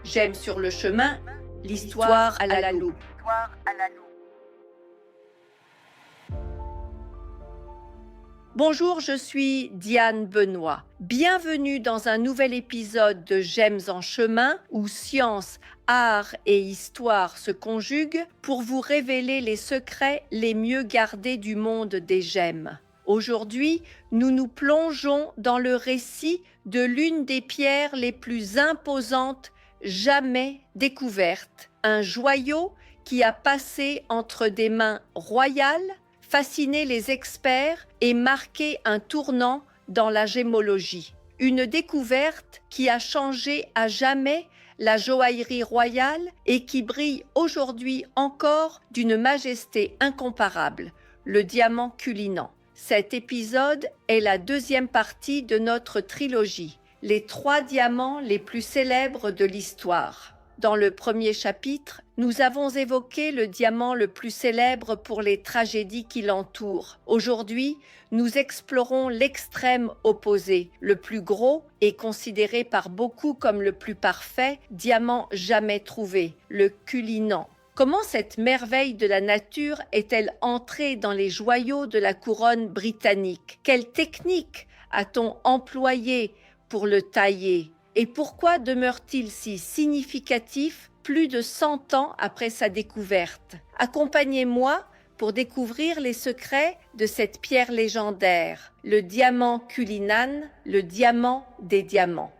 J'aime sur le chemin, l'histoire à la loupe. Bonjour, je suis Diane Benoît. Bienvenue dans un nouvel épisode de J'aime en chemin où science, art et histoire se conjuguent pour vous révéler les secrets les mieux gardés du monde des gemmes. Aujourd'hui, nous nous plongeons dans le récit de l'une des pierres les plus imposantes jamais découvertes, un joyau qui a passé entre des mains royales, fasciné les experts et marqué un tournant dans la gémologie. Une découverte qui a changé à jamais la joaillerie royale et qui brille aujourd'hui encore d'une majesté incomparable, le diamant Cullinan. Cet épisode est la deuxième partie de notre trilogie, les 3 diamants les plus célèbres de l'histoire. Dans le premier chapitre, nous avons évoqué le diamant le plus célèbre pour les tragédies qui l'entourent. Aujourd'hui, nous explorons l'extrême opposé, le plus gros et considéré par beaucoup comme le plus parfait diamant jamais trouvé, le Cullinan. Comment cette merveille de la nature est-elle entrée dans les joyaux de la couronne britannique? Quelle technique a-t-on employée pour le tailler? Et pourquoi demeure-t-il si significatif plus de 100 ans après sa découverte? Accompagnez-moi pour découvrir les secrets de cette pierre légendaire, le diamant Cullinan, le diamant des diamants.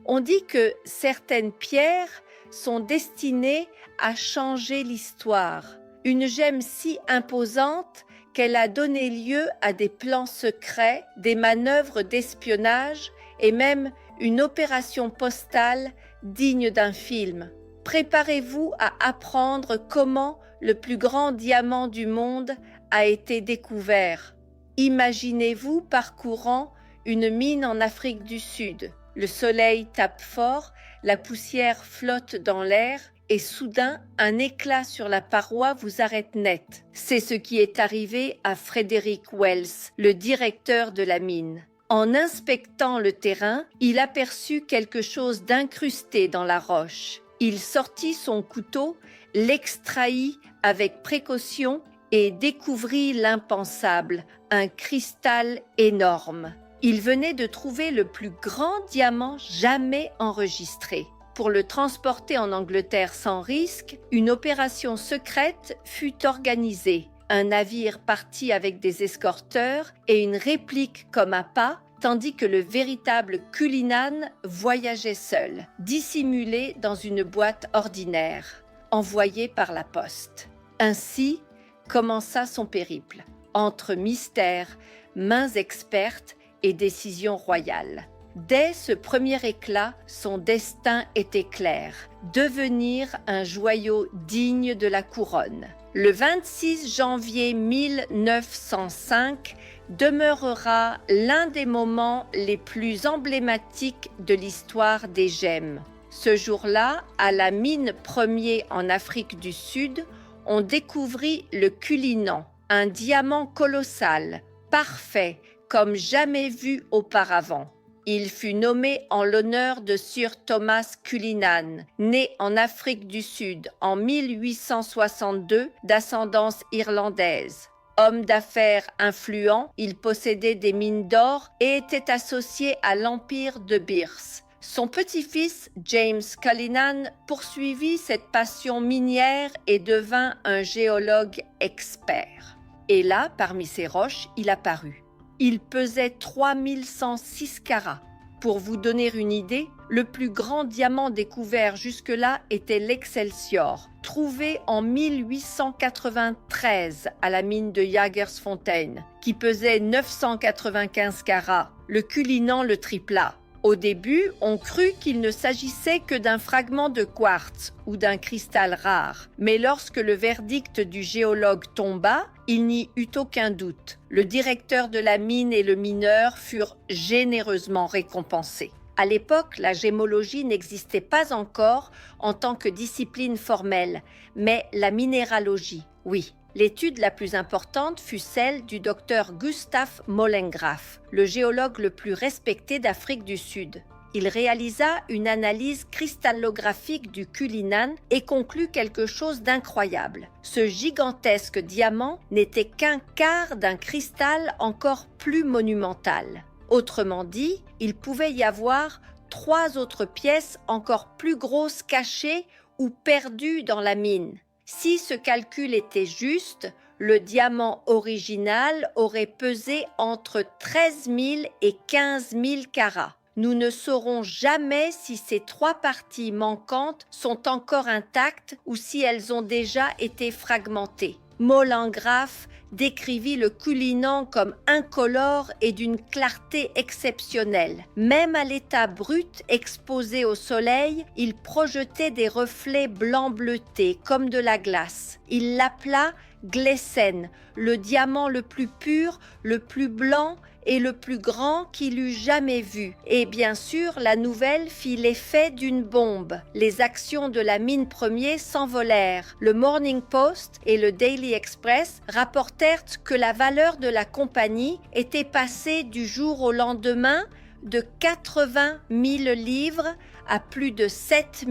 On dit que certaines pierres sont destinées à changer l'histoire. Une gemme si imposante qu'elle a donné lieu à des plans secrets, des manœuvres d'espionnage et même une opération postale digne d'un film. Préparez-vous à apprendre comment le plus grand diamant du monde a été découvert. Imaginez-vous parcourant une mine en Afrique du Sud. Le soleil tape fort, la poussière flotte dans l'air, et soudain, un éclat sur la paroi vous arrête net. C'est ce qui est arrivé à Frederick Wells, le directeur de la mine. En inspectant le terrain, il aperçut quelque chose d'incrusté dans la roche. Il sortit son couteau, l'extraït avec précaution et découvrit l'impensable, un cristal énorme. Il venait de trouver le plus grand diamant jamais enregistré. Pour le transporter en Angleterre sans risque, une opération secrète fut organisée. Un navire partit avec des escorteurs et une réplique comme appât, tandis que le véritable Cullinan voyageait seul, dissimulé dans une boîte ordinaire, envoyée par la poste. Ainsi commença son périple, entre mystères, mains expertes et décisions royales. Dès ce premier éclat, son destin était clair, devenir un joyau digne de la couronne. Le 26 janvier 1905 demeurera l'un des moments les plus emblématiques de l'histoire des gemmes. Ce jour-là, à la mine Premier en Afrique du Sud, on découvrit le Cullinan, un diamant colossal, parfait, comme jamais vu auparavant. Il fut nommé en l'honneur de Sir Thomas Cullinan, né en Afrique du Sud en 1862 d'ascendance irlandaise. Homme d'affaires influent, il possédait des mines d'or et était associé à l'empire de Beers. Son petit-fils, James Cullinan, poursuivit cette passion minière et devint un géologue expert. Et là, parmi ces roches, il apparut. Il pesait 3106 carats. Pour vous donner une idée, le plus grand diamant découvert jusque-là était l'Excelsior, trouvé en 1893 à la mine de Jagersfontein, qui pesait 995 carats. Le Cullinan le tripla. Au début, on crut qu'il ne s'agissait que d'un fragment de quartz ou d'un cristal rare. Mais lorsque le verdict du géologue tomba, il n'y eut aucun doute. Le directeur de la mine et le mineur furent généreusement récompensés. À l'époque, la gémologie n'existait pas encore en tant que discipline formelle, mais la minéralogie, oui. L'étude la plus importante fut celle du docteur Gustaf Molengraaf, le géologue le plus respecté d'Afrique du Sud. Il réalisa une analyse cristallographique du Cullinan et conclut quelque chose d'incroyable. Ce gigantesque diamant n'était qu'un quart d'un cristal encore plus monumental. Autrement dit, il pouvait y avoir 3 autres pièces encore plus grosses cachées ou perdues dans la mine. Si ce calcul était juste, le diamant original aurait pesé entre 13 000 et 15 000 carats. Nous ne saurons jamais si ces 3 parties manquantes sont encore intactes ou si elles ont déjà été fragmentées. Molengraaf décrivit le Cullinan comme incolore et d'une clarté exceptionnelle. Même à l'état brut exposé au soleil, il projetait des reflets blanc bleutés comme de la glace. Il l'appela Gleysen, le diamant le plus pur, le plus blanc et le plus grand qu'il eût jamais vu. Et bien sûr, la nouvelle fit l'effet d'une bombe. Les actions de la mine premier s'envolèrent. Le Morning Post et le Daily Express rapportèrent que la valeur de la compagnie était passée du jour au lendemain de 80 000 livres à plus de 7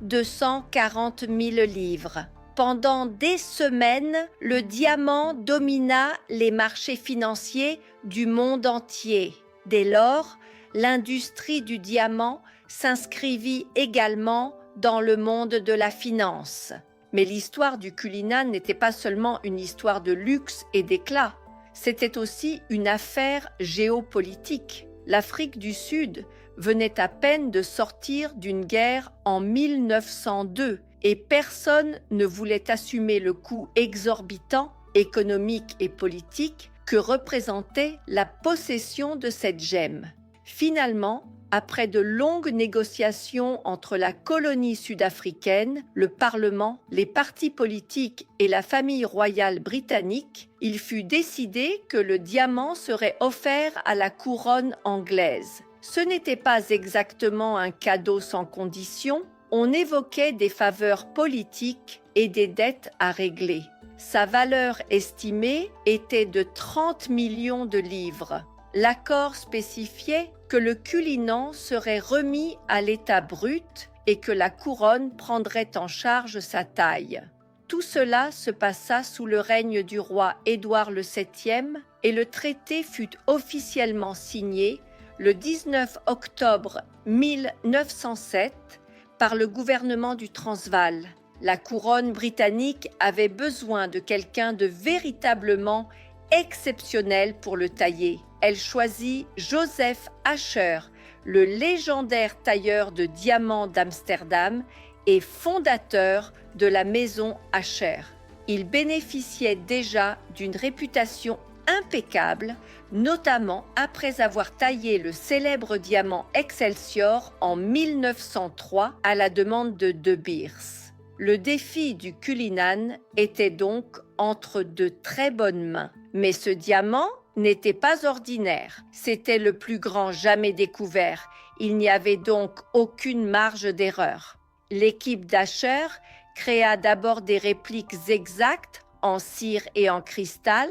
240 000 livres. Pendant des semaines, le diamant domina les marchés financiers du monde entier. Dès lors, l'industrie du diamant s'inscrivit également dans le monde de la finance. Mais l'histoire du Cullinan n'était pas seulement une histoire de luxe et d'éclat, c'était aussi une affaire géopolitique. L'Afrique du Sud venait à peine de sortir d'une guerre en 1902 et personne ne voulait assumer le coût exorbitant, économique et politique, que représentait la possession de cette gemme. Finalement, après de longues négociations entre la colonie sud-africaine, le Parlement, les partis politiques et la famille royale britannique, il fut décidé que le diamant serait offert à la couronne anglaise. Ce n'était pas exactement un cadeau sans condition, on évoquait des faveurs politiques et des dettes à régler. Sa valeur estimée était de 30 millions de livres. L'accord spécifiait que le Cullinan serait remis à l'état brut et que la couronne prendrait en charge sa taille. Tout cela se passa sous le règne du roi Édouard VII et le traité fut officiellement signé le 19 octobre 1907 par le gouvernement du Transvaal. La couronne britannique avait besoin de quelqu'un de véritablement exceptionnel pour le tailler. Elle choisit Joseph Asher, le légendaire tailleur de diamants d'Amsterdam et fondateur de la maison Asher. Il bénéficiait déjà d'une réputation impeccable, notamment après avoir taillé le célèbre diamant Excelsior en 1903 à la demande de De Beers. Le défi du Cullinan était donc entre de très bonnes mains. Mais ce diamant n'était pas ordinaire. C'était le plus grand jamais découvert. Il n'y avait donc aucune marge d'erreur. L'équipe d'Asher créa d'abord des répliques exactes en cire et en cristal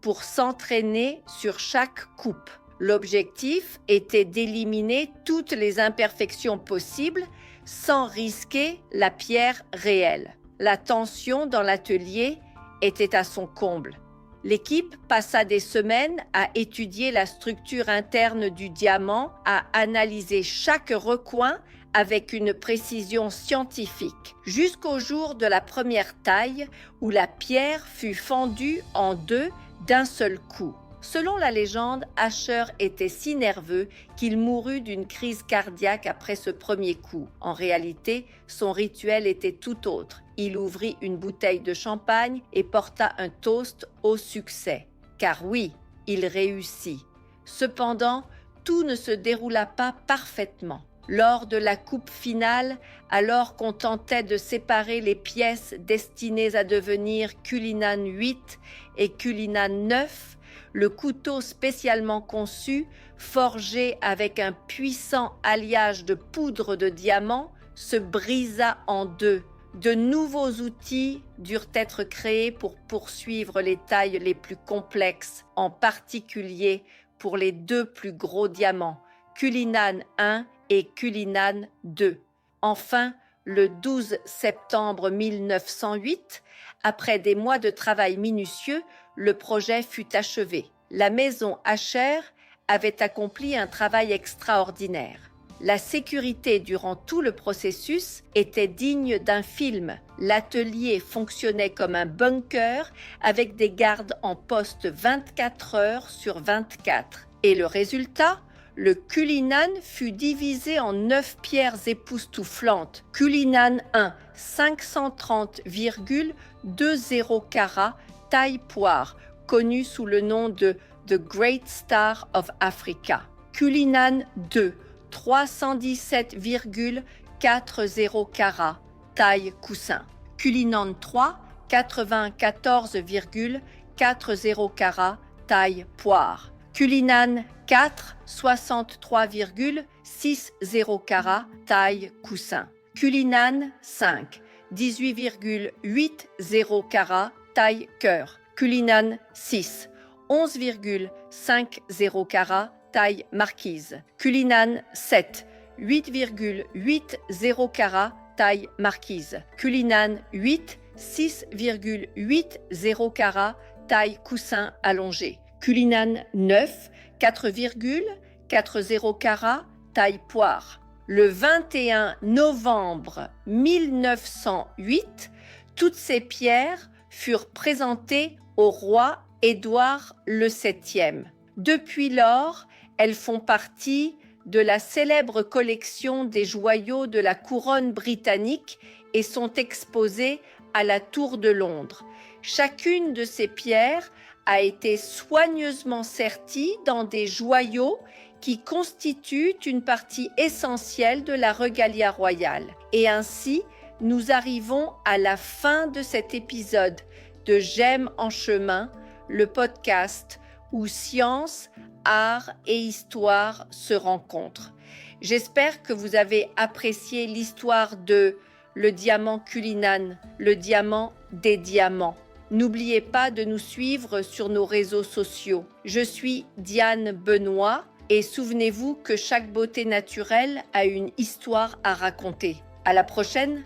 pour s'entraîner sur chaque coupe. L'objectif était d'éliminer toutes les imperfections possibles sans risquer la pierre réelle. La tension dans l'atelier était à son comble. L'équipe passa des semaines à étudier la structure interne du diamant, à analyser chaque recoin avec une précision scientifique, jusqu'au jour de la première taille où la pierre fut fendue en deux d'un seul coup. Selon la légende, Asher était si nerveux qu'il mourut d'une crise cardiaque après ce premier coup. En réalité, son rituel était tout autre. Il ouvrit une bouteille de champagne et porta un toast au succès. Car oui, il réussit. Cependant, tout ne se déroula pas parfaitement. Lors de la coupe finale, alors qu'on tentait de séparer les pièces destinées à devenir Cullinan 8 et Cullinan 9, le couteau spécialement conçu, forgé avec un puissant alliage de poudre de diamant, se brisa en deux, De nouveaux outils durent être créés pour poursuivre les tailles les plus complexes, en particulier pour les 2 plus gros diamants, Cullinan 1 et Cullinan 2. Enfin, le 12 septembre 1908, après des mois de travail minutieux, le projet fut achevé. La maison Asher avait accompli un travail extraordinaire. La sécurité durant tout le processus était digne d'un film. L'atelier fonctionnait comme un bunker avec des gardes en poste 24 heures sur 24. Et le résultat ? Le Cullinan fut divisé en 9 pierres époustouflantes. Cullinan 1, 530,20 carats, taille poire, connu sous le nom de The Great Star of Africa. Cullinan 2, 317,40 carats, taille coussin. Cullinan 3, 94,40 carats, taille poire. Cullinan 4, 63,60 carats, taille coussin. Cullinan 5, 18,80 carats, taille cœur. Cullinan 6, 11,50 carats, taille marquise. Cullinan 7, 8,80 carats, taille marquise. Cullinan 8, 6,80 carats, taille coussin allongé. Cullinan 9, 4,40 carats, taille poire. Le 21 novembre 1908, toutes ces pierres furent présentées au roi Édouard VII. Depuis lors, elles font partie de la célèbre collection des joyaux de la couronne britannique et sont exposées à la Tour de Londres. Chacune de ces pierres a été soigneusement sertie dans des joyaux qui constituent une partie essentielle de la regalia royale. Et ainsi, nous arrivons à la fin de cet épisode de J'aime en chemin, le podcast où science, art et histoire se rencontrent. J'espère que vous avez apprécié l'histoire de le diamant Cullinan, le diamant des diamants. N'oubliez pas de nous suivre sur nos réseaux sociaux. Je suis Diane Benoît et souvenez-vous que chaque beauté naturelle a une histoire à raconter. À la prochaine.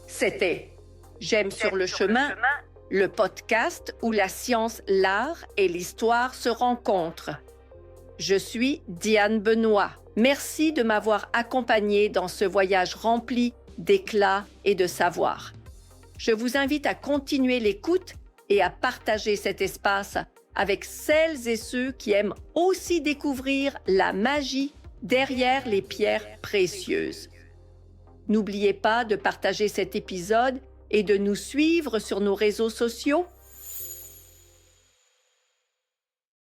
C'était J'aime sur le chemin, le podcast où la science, l'art et l'histoire se rencontrent. Je suis Diane Benoît. Merci de m'avoir accompagnée dans ce voyage rempli d'éclat et de savoir. Je vous invite à continuer l'écoute et à partager cet espace avec celles et ceux qui aiment aussi découvrir la magie derrière les pierres précieuses. N'oubliez pas de partager cet épisode et de nous suivre sur nos réseaux sociaux.